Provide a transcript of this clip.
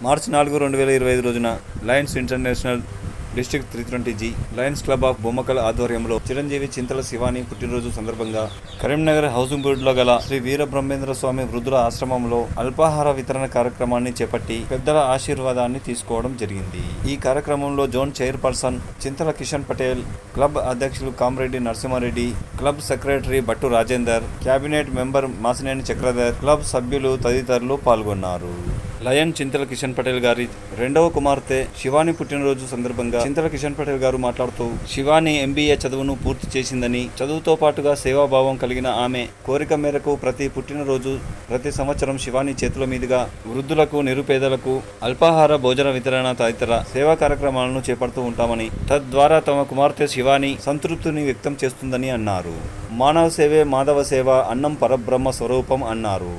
మార్చి 4, 2025 రోజున Lions international district 320G Lions club of Bommakal ఆధ్వర్యంలో చిరంజీవి చింతల శివాని పుట్టినరోజు సందర్భంగా కరీంనగర్ హౌసింగ్ బోర్డులో గల శ్రీ వీరబ్రహ్మేంద్ర స్వామి వృద్ధుల ఆశ్రమంలో అల్పాహార వితరణ కార్యక్రమాన్ని చేపట్టి పెద్దల ఆశీర్వాదాన్ని తీసుకోవడం జరిగింది. ఈ కార్యక్రమంలో zone chairperson Chintala Kishan Patel, club అధ్యక్షులు Kamreddy Narasimhareddy, club secretary Battu Rajender, cabinet member Masineni Chakradhar, club సభ్యులు తదితరులు పాల్గొన్నారు. లయన్ చింతల కిషన్ పటేల్ గారి రెండవ కుమార్తె శివాని పుట్టినరోజు సందర్భంగా చింతల కిషన్ పటేల్ గారు మాట్లాడుతూ, శివాని MBA చదువును పూర్తి చేసిందని, చదువుతో పాటుగా సేవాభావం కలిగిన ఆమె కోరిక మేరకు ప్రతి సంవత్సరం శివాని చేతుల మీదుగా వృద్ధులకు, నిరుపేదలకు అల్పాహార భోజన వితరణ తదితర సేవా కార్యక్రమాలను చేపడుతూ ఉంటామని, తద్వారా తమ కుమార్తె శివాని సంతృప్తిని వ్యక్తం చేస్తుందని అన్నారు. మానవ సేవే మాధవ సేవ, అన్నం పరబ్రహ్మ స్వరూపం అన్నారు.